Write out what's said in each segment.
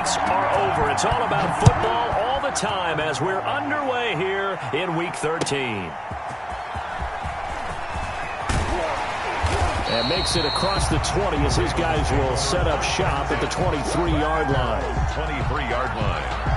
debates are over. It's all about football all the time as we're underway here in Week 13. And makes it across the 20 as his guys will set up shop at the 23-yard line. 23-yard line.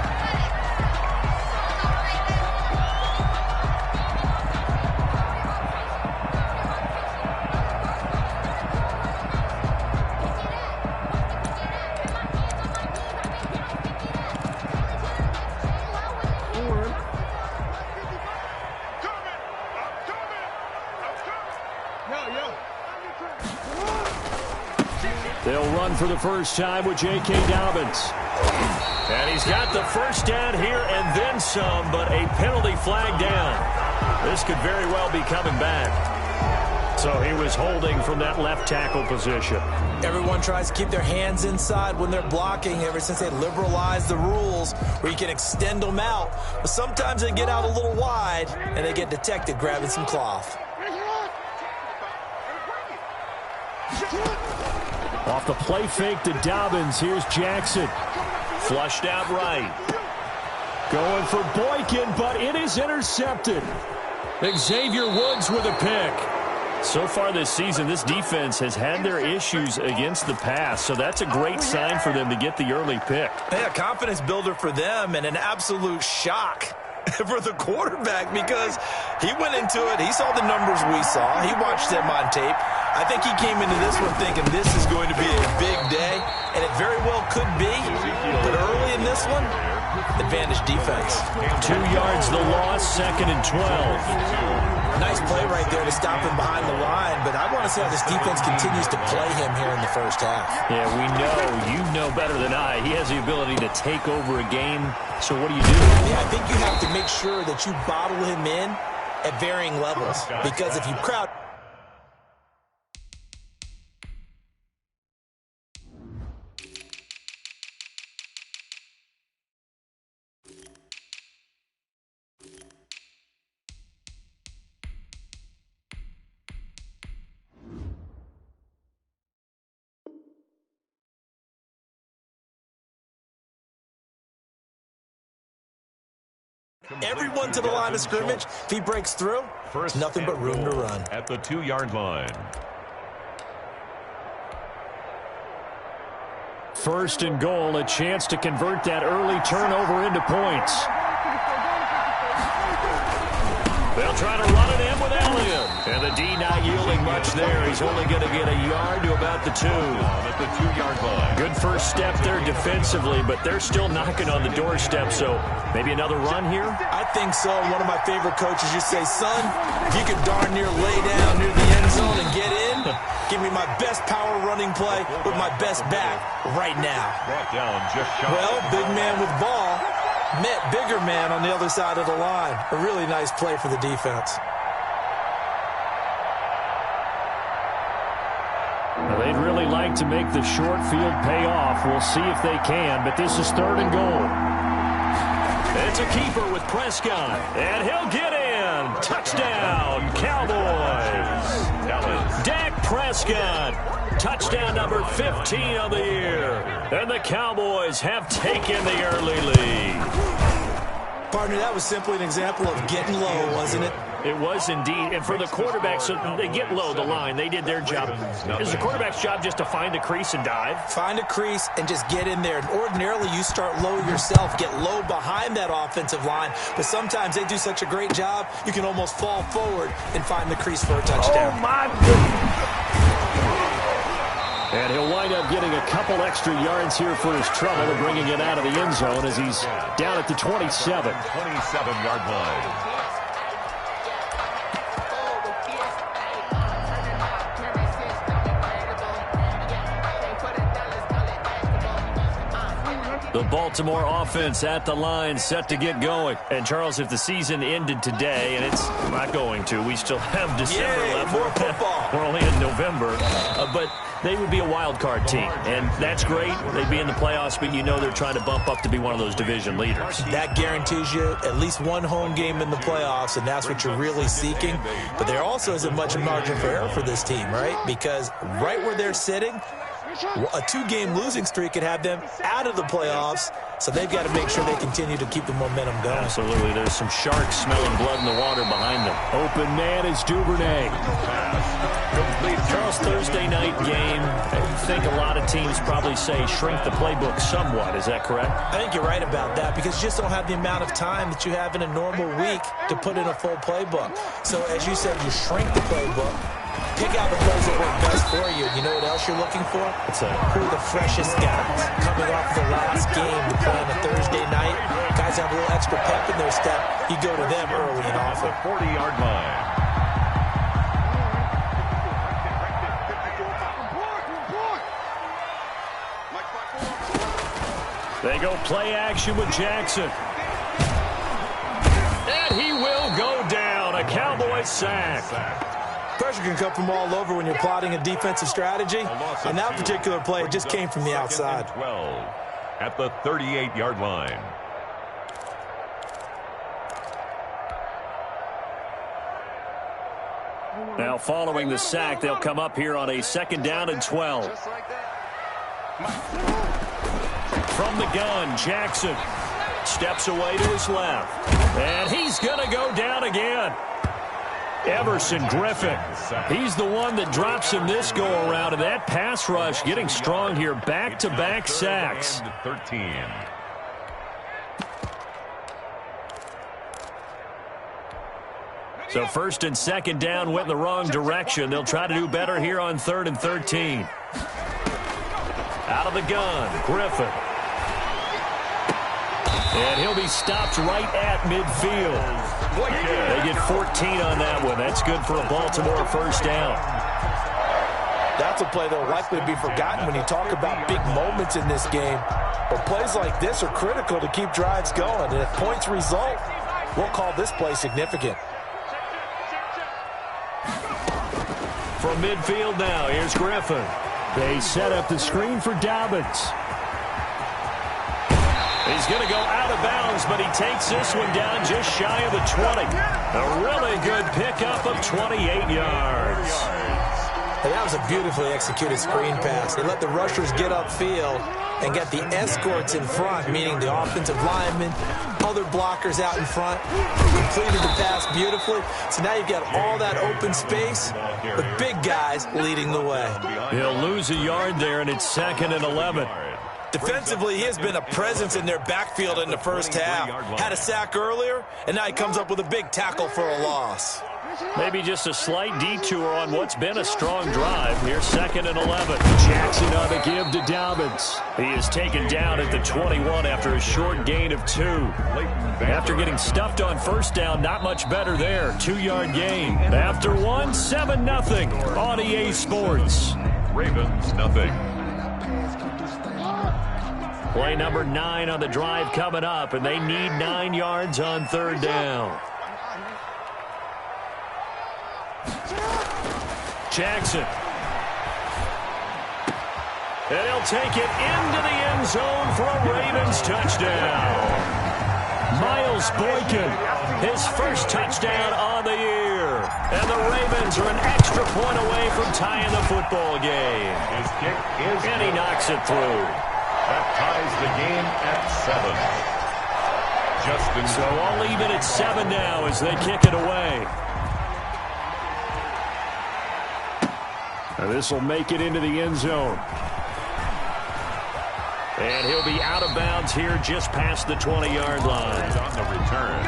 They'll run for the first time with J.K. Dobbins. And he's got the first down here and then some, but a penalty flag down. This could very well be coming back. So he was holding from that left tackle position. Everyone tries to keep their hands inside when they're blocking ever since they liberalized the rules where you can extend them out. But sometimes they get out a little wide and they get detected grabbing some cloth. Off the play fake to Dobbins, here's Jackson. Flushed out right. Going for Boykin, but it is intercepted. Xavier Woods with a pick. So far this season, this defense has had their issues against the pass, so that's a great sign for them to get the early pick. Yeah, confidence builder for them and an absolute shock for the quarterback because he went into it. He saw the numbers we saw. He watched them on tape. I think he came into this one thinking this is going to be a big day, and it very well could be. But early in this one, advantage defense. 2 yards the loss, 2nd and 12. Nice play right there to stop him behind the line, but I want to see how this defense continues to play him here in the first half. Yeah, we know. You know better than I. He has the ability to take over a game, so what do you do? Yeah, I think you have to make sure that you bottle him in at varying levels, because if you crowd... everyone to the line of scrimmage. If he breaks through, there's nothing but room to run. At the 2-yard line. First and goal, a chance to convert that early turnover into points. They'll try to run it in with Elliott. And the D not yielding much there. He's only going to get a yard to about the 2. At the 2-yard line. Good first step there defensively, but they're still knocking on the doorstep, so maybe another run here? I think so. One of my favorite coaches used to say, son, if you could darn near lay down near the end zone and get in, give me my best power running play with my best back right now. Brought down just shot. Well, big man with ball met bigger man on the other side of the line. A really nice play for the defense. Well, they'd really like to make the short field pay off. We'll see if they can, but this is 3rd and goal. It's a keeper with Prescott, and he'll get in. Touchdown, Cowboys. Dak Prescott, touchdown number 15 of the year. And the Cowboys have taken the early lead. Partner, that was simply an example of getting low, wasn't it? It was indeed. And for the quarterback, so they get low the line. They did their job. Is the quarterback's job just to find a crease and dive? Find a crease and just get in there. And ordinarily, you start low yourself, get low behind that offensive line. But sometimes they do such a great job, you can almost fall forward and find the crease for a touchdown. Oh, my goodness. And he'll wind up getting a couple extra yards here for his trouble and bringing it out of the end zone as he's down at the 27. 27-yard line. The Baltimore offense at the line, set to get going. And, Charles, if the season ended today, and it's not going to, we still have December left. More football. We're only in November. But they would be a wild card team, and that's great. They'd be in the playoffs, but you know they're trying to bump up to be one of those division leaders. That guarantees you at least one home game in the playoffs, and that's what you're really seeking. But there also isn't much margin for error for this team, right? Because right where they're sitting, A 2-game losing streak could have them out of the playoffs, so they've got to make sure they continue to keep the momentum going. Absolutely. There's some sharks smelling blood in the water behind them. Open man is Duvernay. Charles, Thursday night game. I think a lot of teams probably say shrink the playbook somewhat. Is that correct? I think you're right about that because you just don't have the amount of time that you have in a normal week to put in a full playbook. So as you said, you shrink the playbook. Pick out the plays that work best for you. You know what else you're looking for? Who are the freshest guys coming off the last game to play on a Thursday night? Guys have a little extra pep in their step. You go to them early and often. 40-yard line. They go play action with Jackson. And he will go down. A Cowboy sack. Pressure can come from all over when you're plotting a defensive strategy. On that particular play, it just came from the outside. 12 at the 38-yard line. Now following the sack, they'll come up here on a 2nd down and 12. From the gun, Jackson steps away to his left. And he's going to go down again. Everson Griffin. He's the one that drops him this go-around, and that pass rush getting strong here. Back-to-back sacks. 13. So 1st and 2nd down went in the wrong direction. They'll try to do better here on 3rd and 13. Out of the gun, Griffin. And he'll be stopped right at midfield. They get 14 on that one. That's good for a Baltimore 1st down. That's a play that will likely be forgotten when you talk about big moments in this game. But plays like this are critical to keep drives going. And if points result, we'll call this play significant. From midfield now, here's Griffin. They set up the screen for Dobbins. He's going to go out of bounds, but he takes this one down just shy of the 20. A really good pickup of 28 yards. Hey, that was a beautifully executed screen pass. They let the rushers get upfield and get the escorts in front, meaning the offensive linemen, other blockers out in front. Completed the pass beautifully. So now you've got all that open space with big guys leading the way. He'll lose a yard there, and it's 2nd and 11. Defensively, he has been a presence in their backfield in the first half. Had a sack earlier, and now he comes up with a big tackle for a loss. Maybe just a slight detour on what's been a strong drive. Here's 2nd and 11. Jackson on the give to Dobbins. He is taken down at the 21 after a short gain of 2. After getting stuffed on 1st down, not much better there. 2-yard gain. After 1, 7-0 on EA Sports. Ravens, nothing. Play number 9 on the drive coming up, and they need 9 yards on 3rd down. Jackson. And he'll take it into the end zone for a Ravens touchdown. Miles Boykin, his first touchdown on the year. And the Ravens are an extra point away from tying the football game. His kick is And he knocks it through. That ties the game at 7. Justin. So all even at 7 now as they kick it away. And this will make it into the end zone. And he'll be out of bounds here just past the 20-yard line. On the return,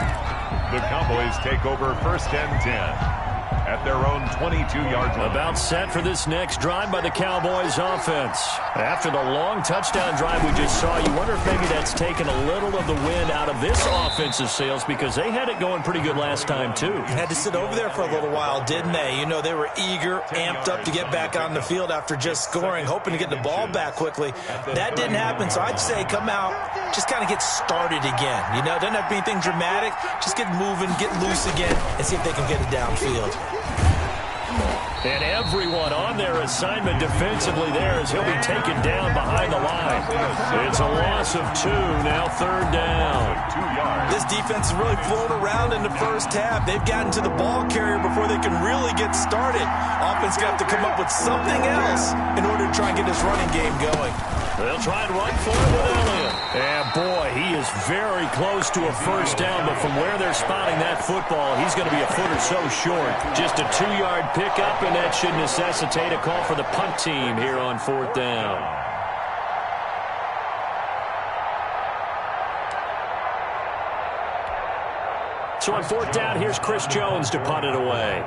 the Cowboys take over 1st and 10 at their own 22-yard line. About set for this next drive by the Cowboys offense. After the long touchdown drive we just saw, you wonder if maybe that's taken a little of the wind out of this offensive sails because they had it going pretty good last time too. Had to sit over there for a little while, didn't they? You know, they were eager, amped up to get back on the field after just scoring, hoping to get the ball back quickly. That didn't happen, so I'd say come out, just kind of get started again. You know, doesn't have to be anything dramatic. Just get moving, get loose again, and see if they can get it downfield. And everyone on their assignment defensively there as he'll be taken down behind the line. It's a loss of 2, now third down. 2 yards. This defense has really flown around in the first half. They've gotten to the ball carrier before they can really get started. Offense got to come up with something else in order to try and get this running game going. They'll try and run for it with Elliott. And boy, he is very close to a first down, but from where they're spotting that football, he's going to be a foot or so short. Just a 2-yard pickup, and that should necessitate a call for the punt team here on fourth down. So on fourth down, here's Chris Jones to punt it away.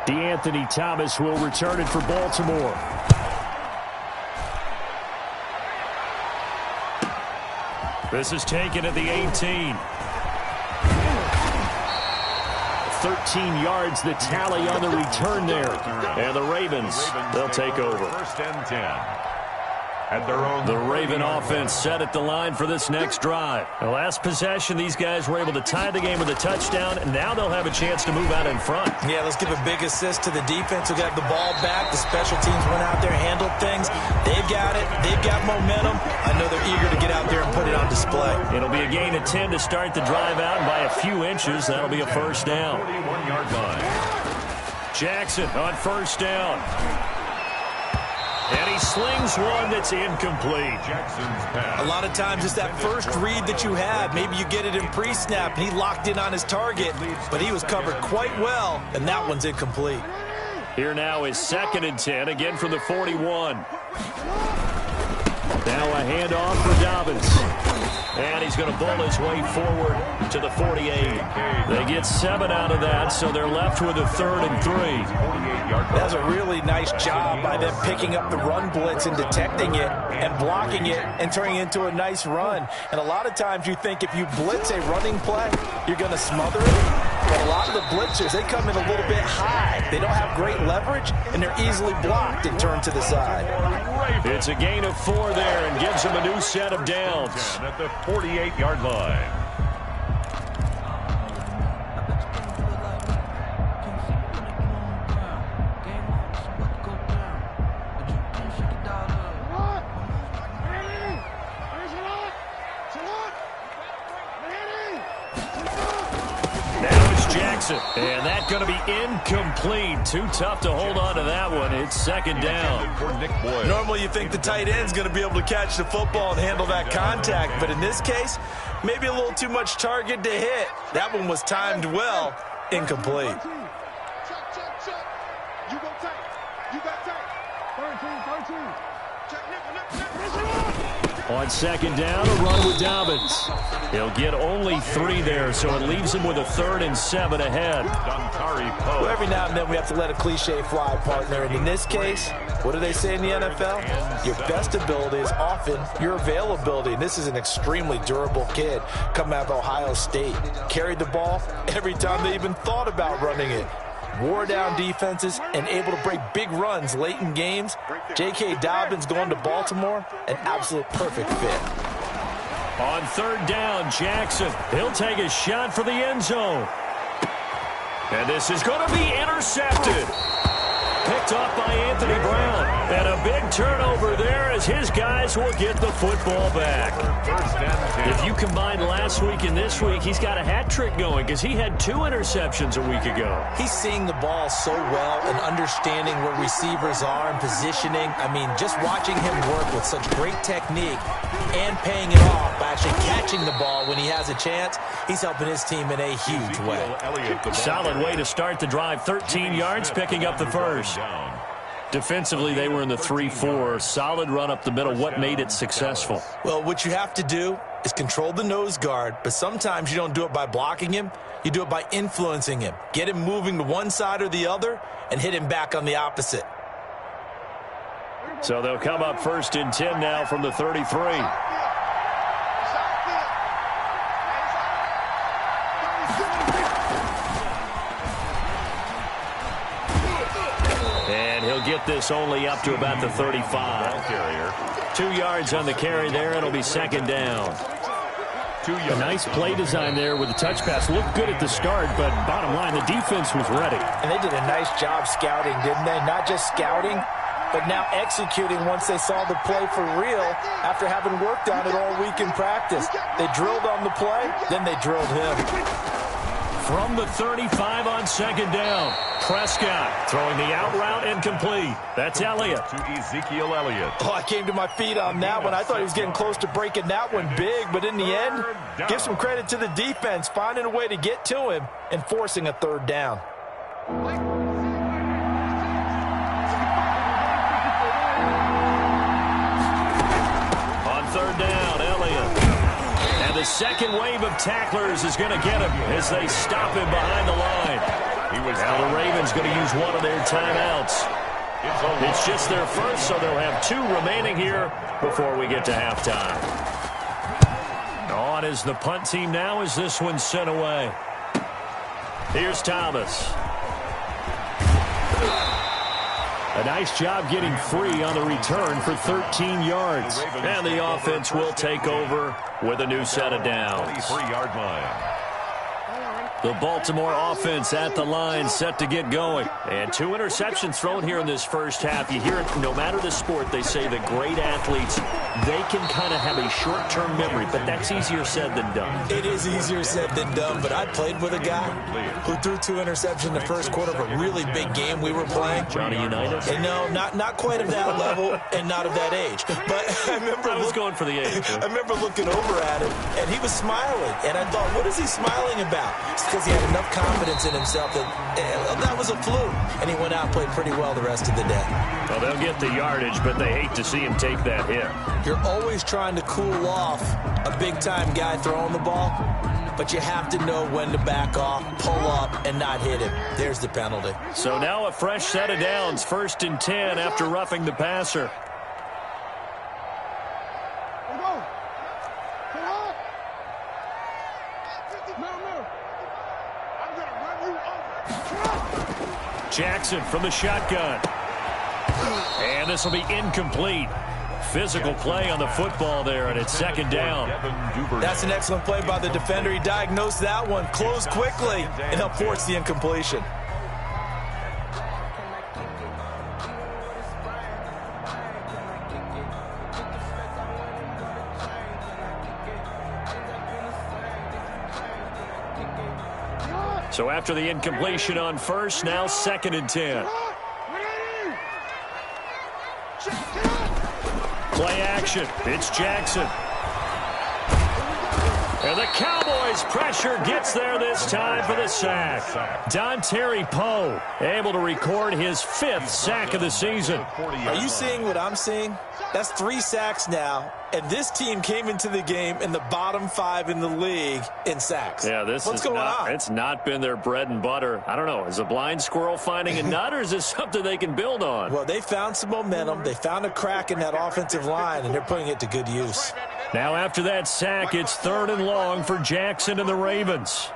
DeAnthony Thomas will return it for Baltimore. This is taken at the 18. 13 yards the tally on the return there. And the Ravens, they'll take over. First and 10. At their own. The Raven offense set at the line for this next drive. The last possession, these guys were able to tie the game with a touchdown, and now they'll have a chance to move out in front. Yeah, let's give a big assist to the defense who got the ball back. The special teams went out there, handled things. They've got it. They've got momentum. I know they're eager to get out there and put it on display. It'll be a gain of 10 to start the drive out, and by a few inches, that'll be a first down. 41-yard line. Jackson on first down. And he slings one that's incomplete. Jackson's pass. A lot of times it's that first read that you have. Maybe you get it in pre-snap, and he locked in on his target, but he was covered quite well, and that one's incomplete. Here now is 2nd and 10, again from the 41. Now a handoff for Dobbins. And he's going to bowl his way forward to the 48. They get 7 out of that, so they're left with a 3rd and 3. That's a really nice job by them picking up the run blitz and detecting it and blocking it and turning it into a nice run. And a lot of times you think if you blitz a running play, you're going to smother it. But a lot of the blitzers, they come in a little bit high. They don't have great leverage, and they're easily blocked and turned to the side. It's a gain of 4 there and gives them a new set of downs. At the 48-yard line. And that's going to be incomplete. Too tough to hold on to that one. It's 2nd down. Normally you think the tight end's going to be able to catch the football and handle that contact, but in this case, maybe a little too much target to hit. That one was timed well. Incomplete. On 2nd down, a run with Dobbins. He'll get only 3 there, so it leaves him with a 3rd and 7 ahead. Well, every now and then we have to let a cliche fly, partner. And in this case, what do they say in the NFL? Your best ability is often your availability. And this is an extremely durable kid coming out of Ohio State. Carried the ball every time they even thought about running it. Wore down defenses and able to break big runs late in games. J.K. Dobbins going to Baltimore, an absolute perfect fit. On 3rd down, Jackson. He'll take a shot for the end zone. And this is going to be intercepted. Picked off by Anthony Brown. And a big turnover there as his guys will get the football back. If you combine last week and this week, he's got a hat trick going because he had 2 interceptions a week ago. He's seeing the ball so well and understanding where receivers are and positioning. I mean, just watching him work with such great technique and paying it off by actually catching the ball when he has a chance, he's helping his team in a huge way. Solid way to start the drive. 13 yards, picking up the first. Defensively, they were in the 3-4. Solid run up the middle. What made it successful? Well, what you have to do is control the nose guard, but sometimes you don't do it by blocking him. You do it by influencing him. Get him moving to one side or the other and hit him back on the opposite. So they'll come up 1st and 10 now from the 33. And he'll get this only up to about the 35. 2 yards on the carry there. It'll be 2nd down. 2 yards. A nice play design there with the touch pass. Looked good at the start, but bottom line, the defense was ready. And they did a nice job scouting, didn't they? Not just scouting, but now executing once they saw the play for real after having worked on it all week in practice. They drilled on the play, then they drilled him. From the 35 on second down, Prescott throwing the out route incomplete. That's Elliott. To Ezekiel Elliott. Oh, I came to my feet on that one. I thought he was getting close to breaking that one big, but in the end, give some credit to the defense, finding a way to get to him and forcing a third down. On third down, Elliott. And the second wave of tacklers is going to get him as they stop him behind the line. Now the Ravens going to use one of their timeouts. It's just their first, so they'll have 2 remaining here before we get to halftime. On is the punt team now as this one's sent away. Here's Thomas. A nice job getting free on the return for 13 yards. And the offense will take over with a new set of downs. 23-yard line. The Baltimore offense at the line, set to get going. And 2 interceptions thrown here in this first half. You hear it, no matter the sport, they say that great athletes, they can kind of have a short-term memory, but that's easier said than done. It is easier said than done, but I played with a guy who threw 2 interceptions in the first quarter of a really big game we were playing. Johnny Unitas? And no, not quite of that level and not of that age. But I was going for the age. I remember looking over at him, and he was smiling. And I thought, what is he smiling about? It's because he had enough confidence in himself that was a fluke. And he went out and played pretty well the rest of the day. Well, they'll get the yardage, but they hate to see him take that hit. You're always trying to cool off a big-time guy throwing the ball, but you have to know when to back off, pull up, and not hit him. There's the penalty. So now a fresh set of downs, 1st and 10 after roughing the passer. Jackson from the shotgun. And this will be incomplete. Physical play on the football there, and it's 2nd down. That's an excellent play by the defender. He diagnosed that one, closed quickly, and helped force the incompletion. So after the incompletion on first, now 2nd and 10. Play action. It's Jackson. And the Cowboys' pressure gets there this time for the sack. Dontari Poe able to record his 5th sack of the season. Are you seeing what I'm seeing? That's 3 sacks now, and this team came into the game in the bottom 5 in the league in sacks. Yeah, What's going on? It's not been their bread and butter. I don't know. Is a blind squirrel finding a nut, or is this something they can build on? Well, they found some momentum. They found a crack in that offensive line, and they're putting it to good use. Now after that sack, it's 3rd and long for Jackson and the Ravens.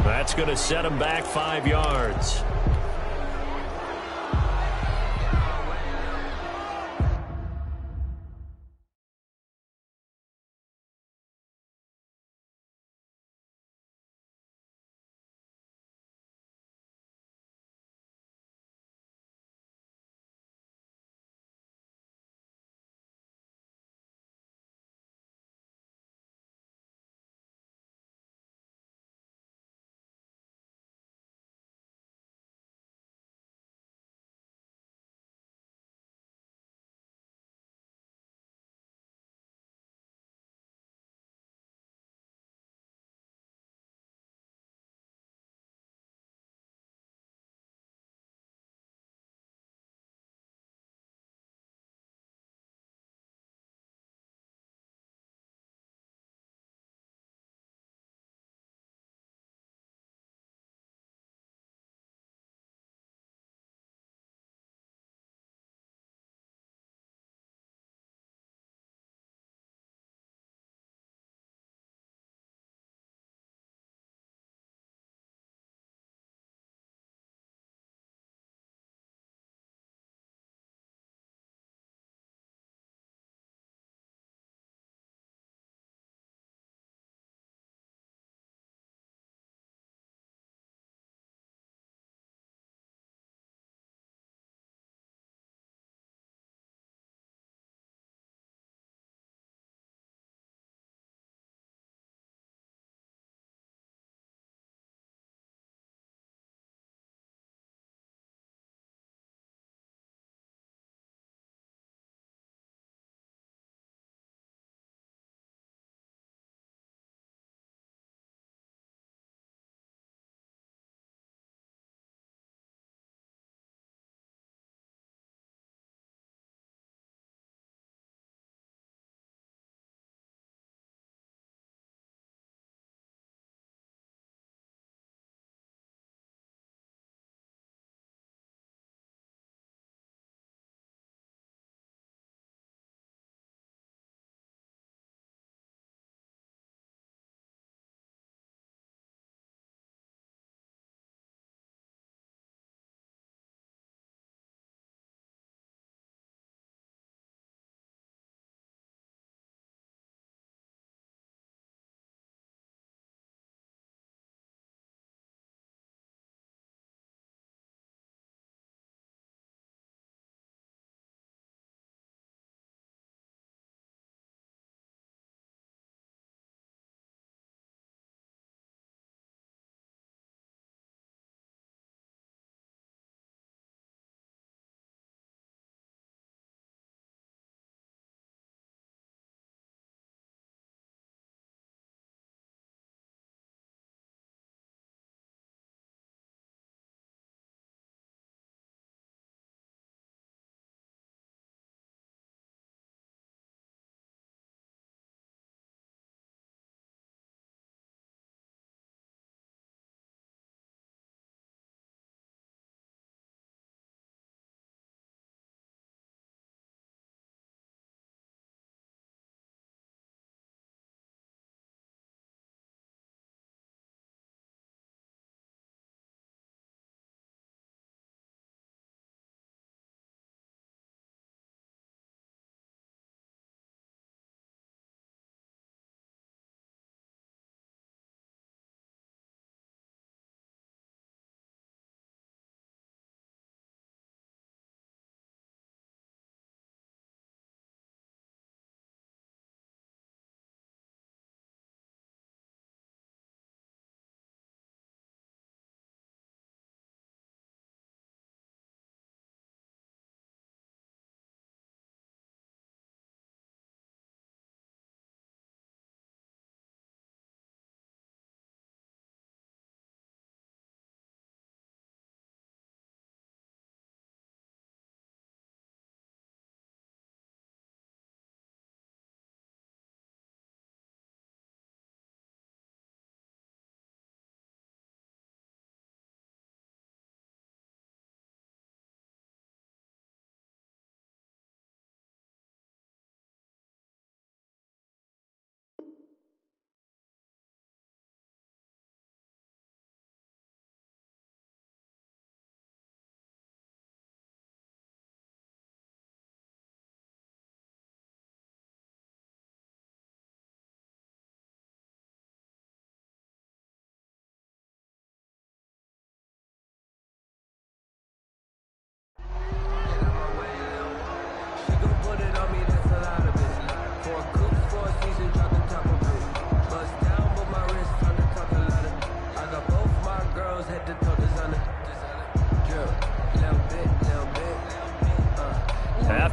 That's going to set him back 5 yards.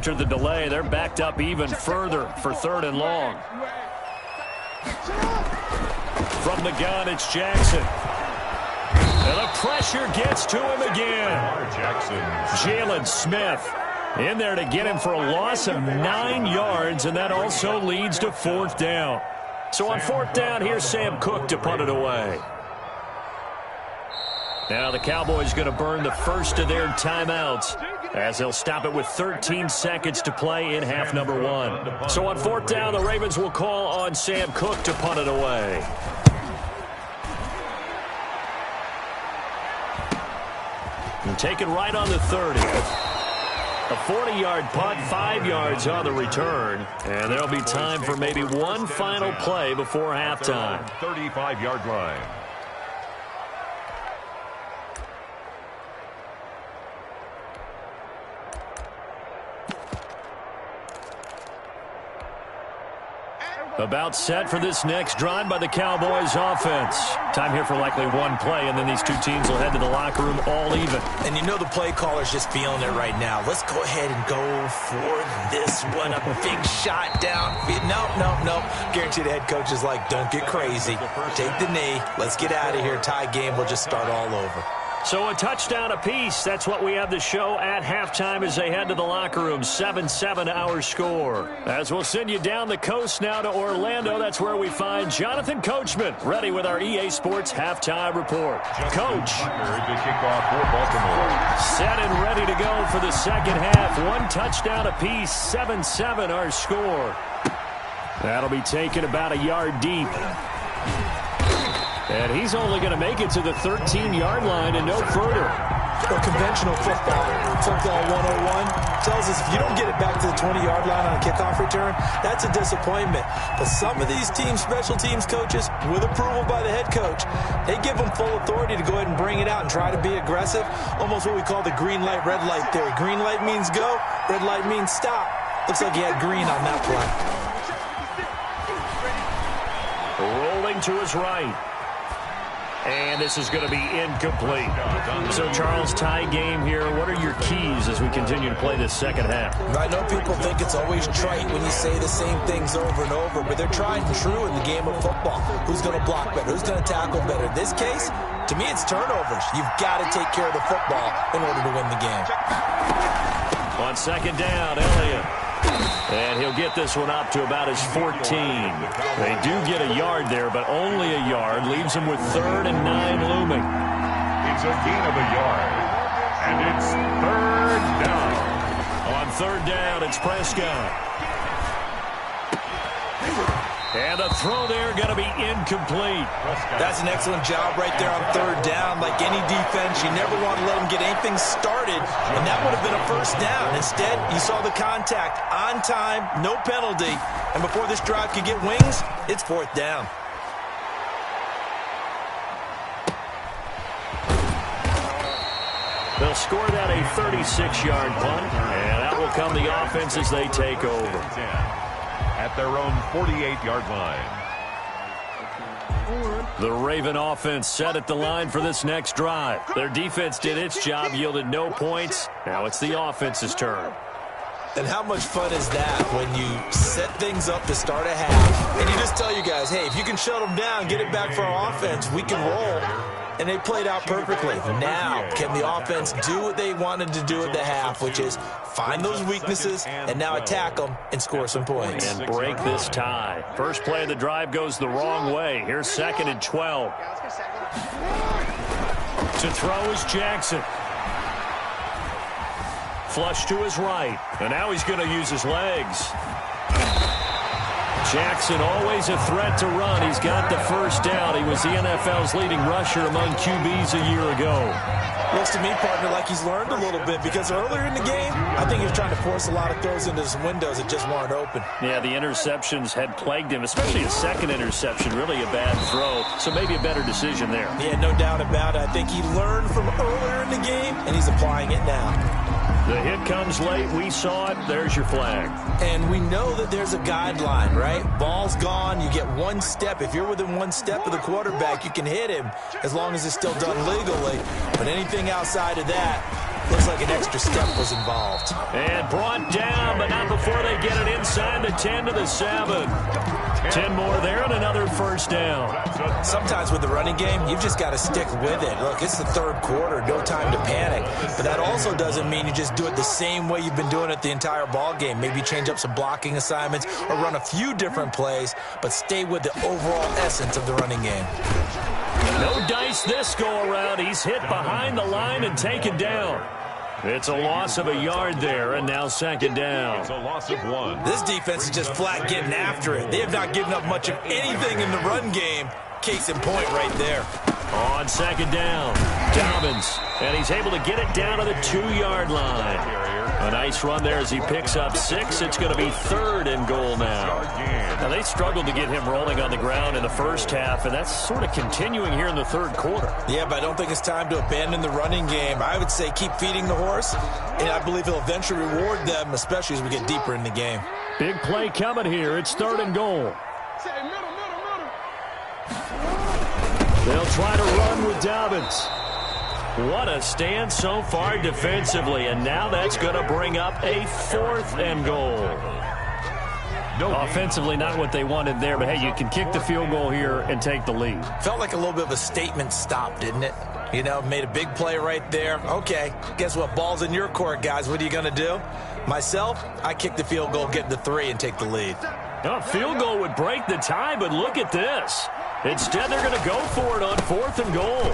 after the delay. They're backed up even further for 3rd and long. From the gun, it's Jackson. And the pressure gets to him again. Jalen Smith in there to get him for a loss of 9 yards, and that also leads to 4th down. So on 4th down, here's Sam Cook to punt it away. Now the Cowboys going to burn the first of their timeouts as they'll stop it with 13 seconds to play in half number 1. So on 4th down, the Ravens will call on Sam Cook to punt it away. And taken right on the 30. A 40-yard punt, 5 yards on the return. And there'll be time for maybe one final play before halftime. 35-yard line. About set for this next drive by the Cowboys offense. Time here for likely one play, and then these two teams will head to the locker room all even. And you know the play caller's just feeling it right now. Let's go ahead and go for this one. A big shot down. No. Guarantee the head coach is like, don't get crazy. Take the knee. Let's get out of here. Tie game. We'll just start all over. So a touchdown apiece. That's what we have to show at halftime as they head to the locker room. 7-7 our score. As we'll send you down the coast now to Orlando. That's where we find Jonathan Coachman ready with our EA Sports halftime report. Coach. To kick off for Baltimore. Set and ready to go for the second half. One touchdown apiece. 7-7 our score. That'll be taken about a yard deep. And he's only going to make it to the 13-yard line and no further. Well, conventional football 101, tells us if you don't get it back to the 20-yard line on a kickoff return, that's a disappointment. But some of these special teams coaches, with approval by the head coach, they give them full authority to go ahead and bring it out and try to be aggressive. Almost what we call the green light, red light theory. Green light means go, red light means stop. Looks like he had green on that play. Rolling to his right. And this is going to be incomplete. So, Charles, tie game here. What are your keys as we continue to play this second half? I know people think it's always trite when you say the same things over and over, but they're tried and true in the game of football. Who's going to block better? Who's going to tackle better? In this case, to me, it's turnovers. You've got to take care of the football in order to win the game. On second down, Elliott. And he'll get this one up to about his 14. They do get a yard there, but only a yard. Leaves him with 3rd and 9 looming. It's a gain of a yard. And it's 3rd down. On 3rd down, it's Prescott. And a throw there going to be incomplete. That's an excellent job right there on 3rd down. Like any defense, you never want to let them get anything started, and that would have been a 1st down. Instead, you saw the contact on time, no penalty, and before this drive could get wings, it's 4th down. They'll score that a 36-yard punt, and out will come the offense as they take over. At their own 48-yard line. The Raven offense set at the line for this next drive. Their defense did its job, yielded no points. Now it's the offense's turn. And how much fun is that when you set things up to start a half, and you just tell you guys, hey, if you can shut them down, get it back for our offense, we can roll. And they played out perfectly. Now, can the offense do what they wanted to do at the half, which is find those weaknesses and now attack them and score some points. And break this tie. First play of the drive goes the wrong way. Here's 2nd and 12. To throw is Jackson. Flush to his right. And now he's going to use his legs. Jackson always a threat to run. He's got the 1st down. He was the NFL's leading rusher among QBs a year ago. Looks to me, partner, like he's learned a little bit because earlier in the game, I think he was trying to force a lot of throws into some windows that just weren't open. Yeah, the interceptions had plagued him, especially a second interception, really a bad throw. So maybe a better decision there. Yeah, no doubt about it. I think he learned from earlier in the game, and he's applying it now. The hit comes late. We saw it. There's your flag. And we know that there's a guideline, right? Ball's gone. You get 1 step. If you're within 1 step of the quarterback, you can hit him as long as it's still done legally. But anything outside of that, Looks like an extra step was involved. And brought down, but not before they get it inside the 10 to the 7. 10 more there and another first down. Sometimes with the running game, you've just got to stick with it. Look, it's the third quarter, no time to panic. But that also doesn't mean you just do it the same way you've been doing it the entire ball game. Maybe change up some blocking assignments or run a few different plays, but stay with the overall essence of the running game. No dice this go-around. He's hit behind the line and taken down. It's a loss of a yard there, and now second down. It's a loss of 1. This defense is just flat getting after it. They have not given up much of anything in the run game. Case in point right there. On second down, Dobbins, and he's able to get it down to the 2-yard line. A nice run there as he picks up 6. It's going to be third and goal now. Now, they struggled to get him rolling on the ground in the first half, and that's sort of continuing here in the third quarter. Yeah, but I don't think it's time to abandon the running game. I would say keep feeding the horse, and I believe he'll eventually reward them, especially as we get deeper in the game. Big play coming here. It's third and goal. They'll try to run with Dobbins. What a stand so far defensively, and now that's going to bring up a 4th and goal. Offensively, not what they wanted there, but hey, you can kick the field goal here and take the lead. Felt like a little bit of a statement stop, didn't it? You know, made a big play right there. Okay, guess what? Ball's in your court, guys. What are you going to do? Myself, I kick the field goal, get the 3, and take the lead. A field goal would break the tie, but look at this. Instead, they're going to go for it on 4th and goal.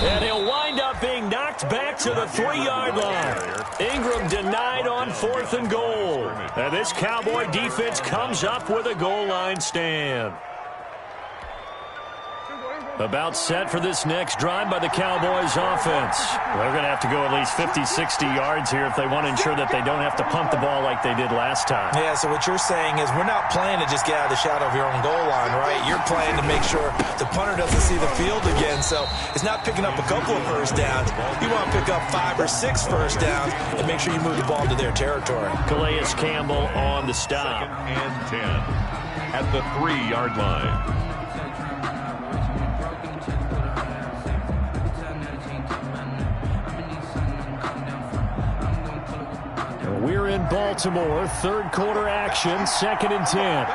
And he'll wind up being knocked back to the 3-yard line. Ingram denied on 4th and goal. And this Cowboy defense comes up with a goal line stand. About set for this next drive by the Cowboys offense. They're going to have to go at least 50, 60 yards here if they want to ensure that they don't have to punt the ball like they did last time. Yeah, so what you're saying is we're not playing to just get out of the shadow of your own goal line, right? You're playing to make sure the punter doesn't see the field again. So it's not picking up a couple of first downs. You want to pick up 5 or 6 first downs and make sure you move the ball to their territory. Calais Campbell on the stop. 2nd and 10 at the 3-yard line. We're in Baltimore, third quarter action, 2nd and 10.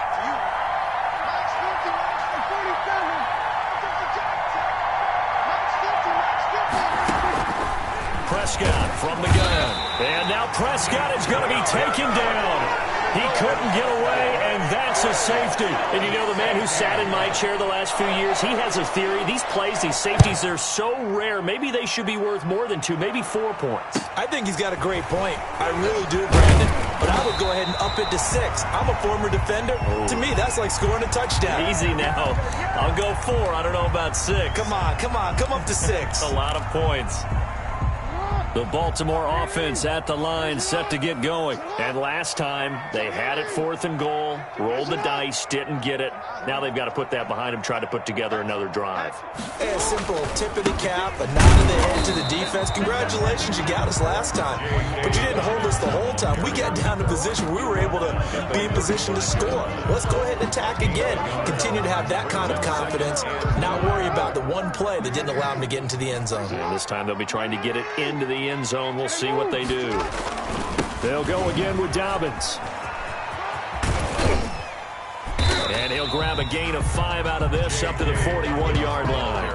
Prescott from the gun. And now Prescott is going to be taken down. He couldn't get away, and that's a safety. And you know, the man who sat in my chair the last few years, he has a theory. These plays, these safeties, they're so rare. Maybe they should be worth more than 2, maybe 4 points. I think he's got a great point. I really do, Brandon. But I would go ahead and up it to 6. I'm a former defender. Oh. To me, that's like scoring a touchdown. Easy now. I'll go 4. I don't know about 6. Come on. Come up to 6. A lot of points. The Baltimore offense at the line, set to get going. And last time, they had it 4th and goal, rolled the dice, didn't get it. Now they've got to put that behind them, try to put together another drive. Hey, a simple tip of the cap, a nod of the head to the defense. Congratulations, you got us last time. But you didn't hold us the whole time. We got down to position. We were able to be in position to score. Let's go ahead and attack again. Continue to have that kind of confidence. Not worry about the one play that didn't allow them to get into the end zone. And this time they'll be trying to get it into the end zone. We'll see what they do. They'll go again with Dobbins. And he'll grab a gain of 5 out of this up to the 41-yard line.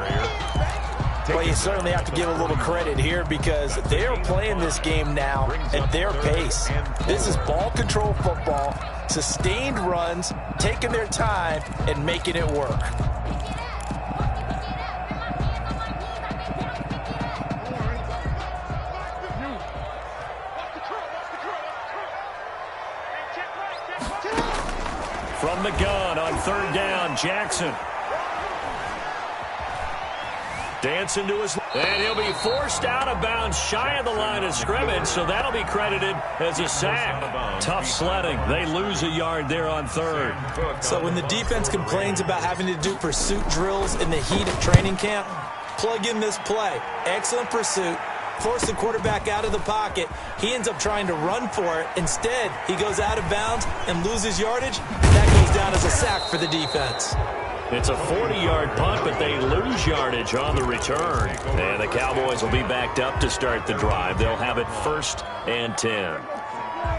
Well, you certainly have to give a little credit here because they're playing this game now at their pace. This is ball control football, sustained runs, taking their time, and making it work. From the gun on 3rd down, Jackson. Dancing to his... And he'll be forced out of bounds shy of the line of scrimmage, so that'll be credited as a sack. Tough sledding. They lose a yard there on 3rd. So when the defense complains about having to do pursuit drills in the heat of training camp, plug in this play. Excellent pursuit. Force the quarterback out of the pocket. He ends up trying to run for it. Instead, he goes out of bounds and loses yardage. That goes down as a sack for the defense. It's a 40-yard punt, but they lose yardage on the return. And the Cowboys will be backed up to start the drive. They'll have it 1st and 10.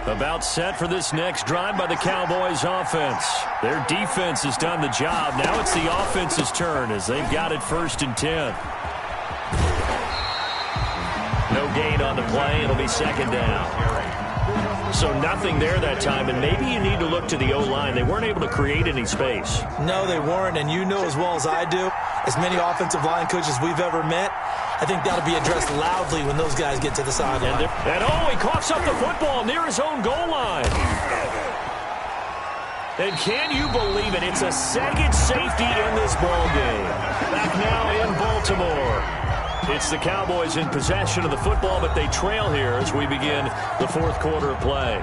About set for this next drive by the Cowboys offense. Their defense has done the job. Now it's the offense's turn as they've got it 1st and 10. No gain on the play. It'll be 2nd down. So nothing there that time, and maybe you need to look to the O-line. They weren't able to create any space. No, they weren't, and you know as well as I do, as many offensive line coaches we've ever met, I think that'll be addressed loudly when those guys get to the sideline. And he coughs up the football near his own goal line. And can you believe it? It's a second safety in this ball game. Back now in Baltimore. It's the Cowboys in possession of the football, but they trail here as we begin the 4th quarter of play.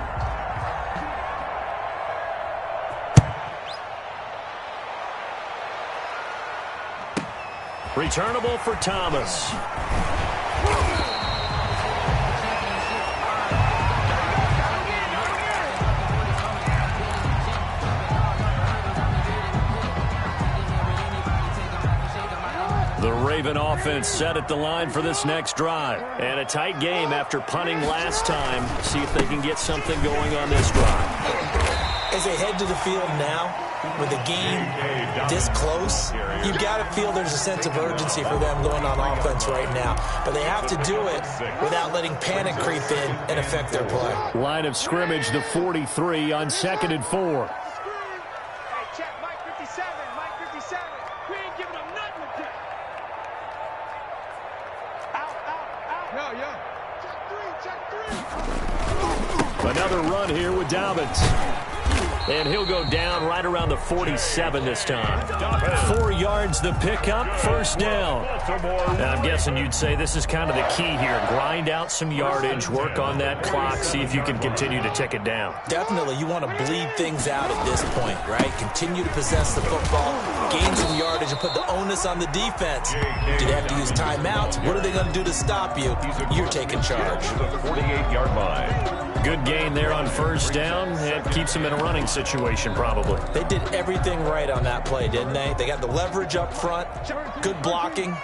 Returnable for Thomas. The Raven offense set at the line for this next drive. And a tight game after punting last time. See if they can get something going on this drive. As they head to the field now, with the game this close, you've got to feel there's a sense of urgency for them going on offense right now. But they have to do it without letting panic creep in and affect their play. Line of scrimmage, the 43 on 2nd and 4. Another run here with Dobbins. And he'll go down right around the 47 this time. 4 yards the pickup, 1st down. Now, I'm guessing you'd say this is kind of the key here. Grind out some yardage, work on that clock, see if you can continue to tick it down. Definitely, you want to bleed things out at this point, right? Continue to possess the football, gain some yardage, and put the onus on the defense. Do they have to use timeouts? What are they going to do to stop you? You're taking charge. The 48-yard line. Good gain there on 1st down. It keeps them in a running situation, probably. They did everything right on that play, didn't they? They got the leverage up front, good blocking,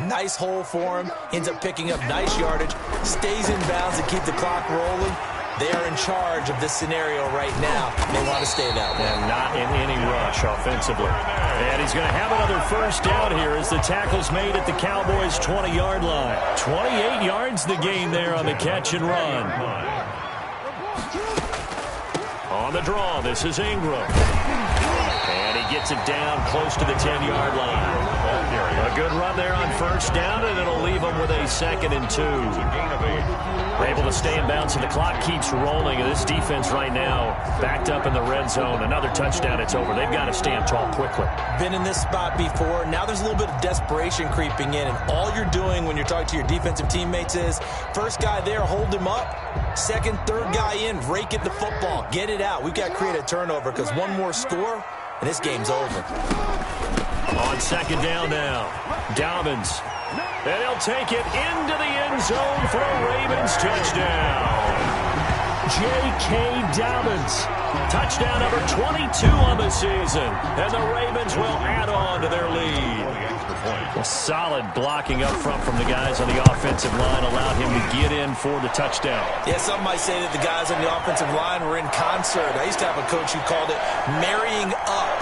nice hole for him, ends up picking up nice yardage, stays in bounds to keep the clock rolling. They are in charge of this scenario right now. They want to stay that way. And not in any rush offensively. And he's going to have another 1st down here as the tackle's made at the Cowboys' 20-yard line. 28 yards the gain there on the catch and run. On the draw, this is Ingram. And he gets it down close to the 10-yard line. A good run there on 1st down, and it'll leave them with a 2nd and 2. They're able to stay in bounds, and the clock keeps rolling. And this defense right now backed up in the red zone. Another touchdown, it's over. They've got to stand tall quickly. Been in this spot before. Now there's a little bit of desperation creeping in, and all you're doing when you're talking to your defensive teammates is, first guy there, hold him up. 2nd, 3rd guy in, rake at the football. Get it out. We've got to create a turnover because one more score, and this game's over. On 2nd down now, Dobbins. And he'll take it into the end zone for a Ravens touchdown. J.K. Dobbins. Touchdown number 22 on the season. And the Ravens will add on to their lead. A solid blocking up front from the guys on the offensive line allowed him to get in for the touchdown. Yeah, some might say that the guys on the offensive line were in concert. I used to have a coach who called it marrying up.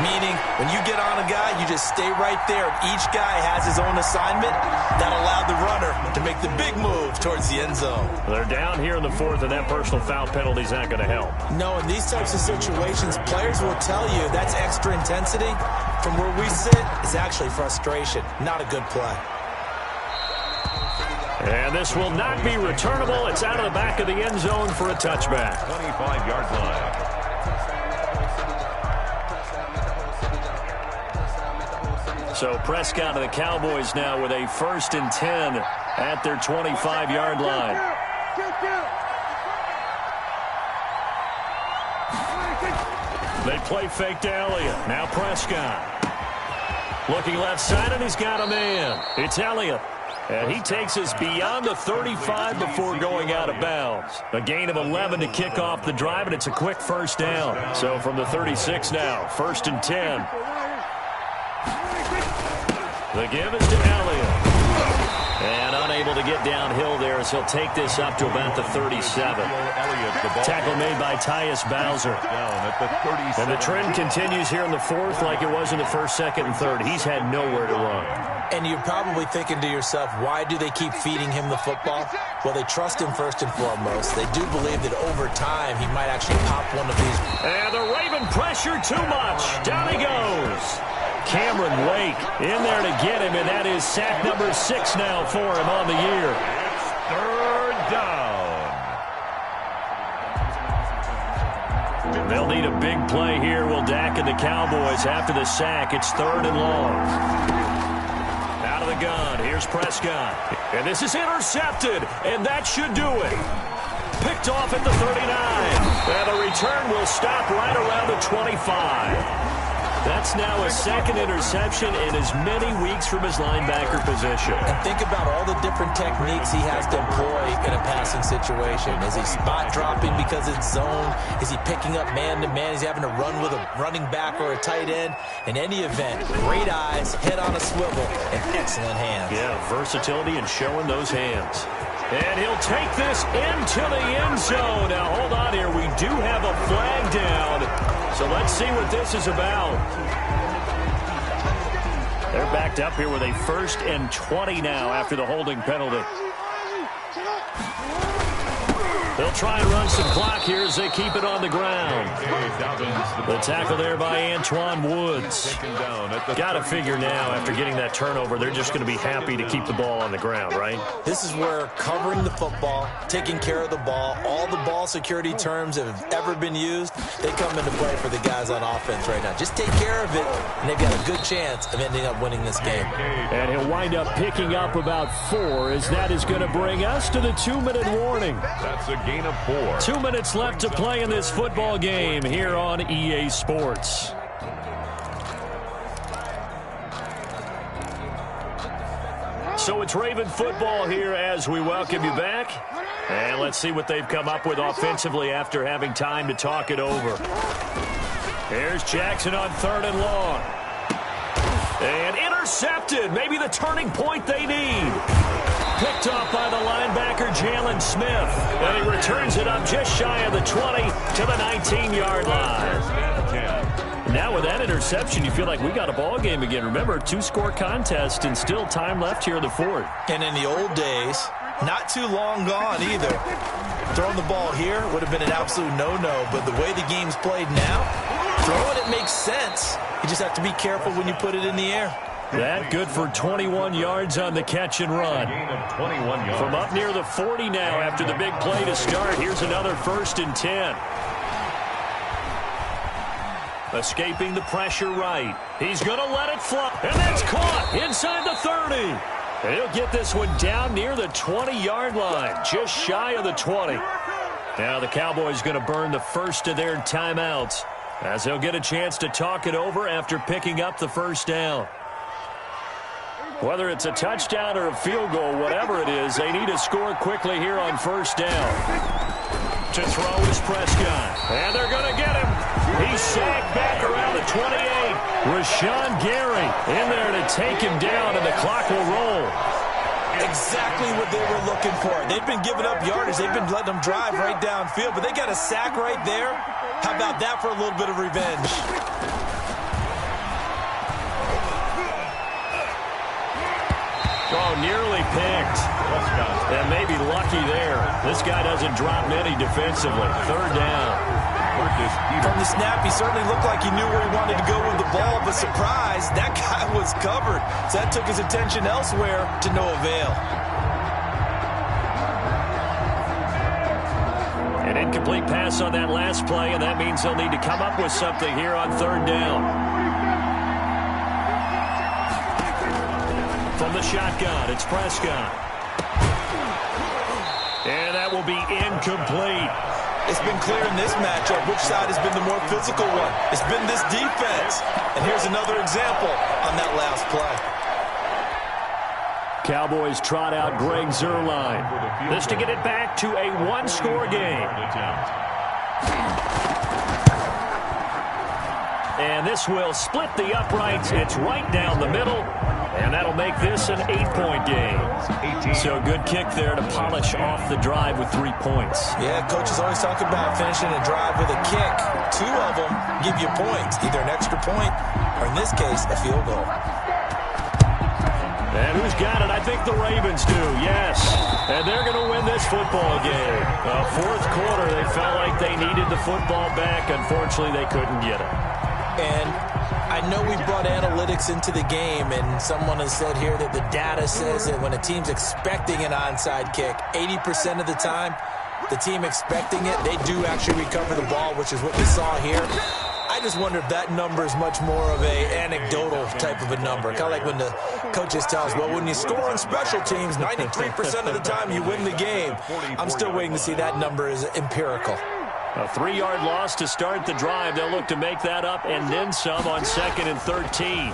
Meaning, when you get on a guy, you just stay right there. Each guy has his own assignment. That allowed the runner to make the big move towards the end zone. They're down here in the 4th, and that personal foul penalty is not going to help. No, in these types of situations, players will tell you that's extra intensity. From where we sit, it's actually frustration. Not a good play. And this will not be returnable. It's out of the back of the end zone for a touchback. 25-yard line. So Prescott and the Cowboys now with a 1st and 10 at their 25-yard line. They play fake to Elliott. Now Prescott. Looking left side, and he's got a man. It's Elliott. And he takes us beyond the 35 before going out of bounds. A gain of 11 to kick off the drive, and it's a quick 1st down. So from the 36 now, 1st and 10. The give is to Elliott. And unable to get downhill there as he'll take this up to about the 37. Tackle made by Tyus Bowser. And the trend continues here in the fourth like it was in the first, second, and third. He's had nowhere to run. And you're probably thinking to yourself, why do they keep feeding him the football? Well, they trust him first and foremost. They do believe that over time he might actually pop one of these. And the Raven pressure too much. Down he goes. Cameron Wake in there to get him, and that is sack number 6 now for him on the year. It's third down. They'll need a big play here, will Dak and the Cowboys after the sack. It's 3rd and long. Out of the gun, here's Prescott. And this is intercepted, and that should do it. Picked off at the 39. And the return will stop right around the 25. That's now a second interception in as many weeks from his linebacker position. And think about all the different techniques he has to employ in a passing situation. Is he spot dropping because it's zone? Is he picking up man-to-man? Is he having to run with a running back or a tight end? In any event, great eyes, head on a swivel, and excellent hands. Yeah, versatility and showing those hands. And he'll take this into the end zone. Now, hold on here. We do have a flag down. So let's see what this is about. They're backed up here with a 1st and 20 now after the holding penalty. They'll try and run some clock here as they keep it on the ground. The tackle there by Antoine Woods. Got to figure now, after getting that turnover, they're just going to be happy to keep the ball on the ground, right? This is where covering the football, taking care of the ball, all the ball security terms that have ever been used, they come into play for the guys on offense right now. Just take care of it, and they've got a good chance of ending up winning this game. And he'll wind up picking up about 4, as that is going to bring us to the 2-minute warning. That's a gain of 4. 2 minutes left to play in this football game here on EA Sports. So it's Raven football here as we welcome you back. And let's see what they've come up with offensively after having time to talk it over. Here's Jackson on 3rd and long. And intercepted. Maybe the turning point they need. Picked off by the linebacker, Jalen Smith. And he returns it up just shy of the 20 to the 19-yard line. Now with that interception, you feel like we got a ball game again. Remember, 2-score contest and still time left here in the 4th. And in the old days, not too long gone either. Throwing the ball here would have been an absolute no-no. But the way the game's played now, throwing it makes sense. You just have to be careful when you put it in the air. That good for 21 yards on the catch and run. From up near the 40 now after the big play to start. Here's another 1st and 10. Escaping the pressure right. He's going to let it fly. And that's caught inside the 30. And he'll get this one down near the 20-yard line. Just shy of the 20. Now the Cowboys going to burn the first of their timeouts as they'll get a chance to talk it over after picking up the 1st down. Whether it's a touchdown or a field goal, whatever it is, they need to score quickly here on 1st down. To throw is Prescott. And they're going to get him. He's sacked back around the 28. Rashawn Gary in there to take him down, and the clock will roll. Exactly what they were looking for. They've been giving up yardage. They've been letting them drive right downfield, but they got a sack right there. How about that for a little bit of revenge? Oh, nearly picked. And maybe lucky there. This guy doesn't drop many defensively. 3rd down. From the snap, he certainly looked like he knew where he wanted to go with the ball, but surprise, that guy was covered. So that took his attention elsewhere to no avail. An incomplete pass on that last play, and that means they'll need to come up with something here on 3rd down. From the shotgun, it's Prescott. And that will be incomplete. It's been clear in this matchup which side has been the more physical one. It's been this defense. And here's another example on that last play. Cowboys trot out Greg Zuerlein. This to get it back to a 1-score game. and this will split the uprights. It's right down the middle, and that'll make this an 8-point game. 18. So good kick there to polish off the drive with 3 points. Yeah, coaches always talk about finishing a drive with a kick. 2 of them give you points, either an extra point or, in this case, a field goal. And who's got it? I think the Ravens do, yes. And they're going to win this football game. Fourth quarter, they felt like they needed the football back. Unfortunately, they couldn't get it. And I know we brought analytics into the game, and someone has said here that the data says that when a team's expecting an onside kick, 80% of the time, the team expecting it, they do actually recover the ball, which is what we saw here. I just wonder if that number is much more of a anecdotal type of a number. Kind of like when the coaches tell us, well, when you score on special teams, 93% of the time you win the game. I'm still waiting to see that number is empirical. A 3-yard loss to start the drive. They'll look to make that up and then some on 2nd and 13.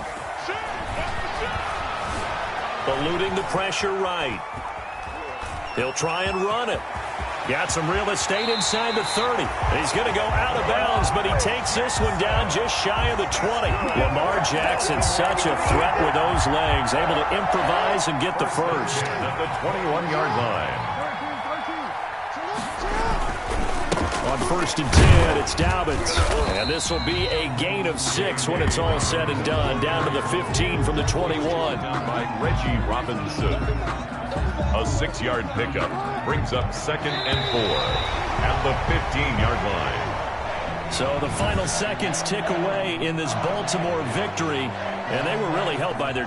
Eluding the pressure right. He'll try and run it. Got some real estate inside the 30. He's going to go out of bounds, but he takes this one down just shy of the 20. Lamar Jackson, such a threat with those legs, able to improvise and get the first. At the 21-yard line. On 1st and 10, it's Dobbins. And this will be a gain of 6 when it's all said and done. Down to the 15 from the 21. By Reggie Robinson. A 6-yard pickup brings up 2nd and 4 at the 15-yard line. So the final seconds tick away in this Baltimore victory, and they were really helped by their...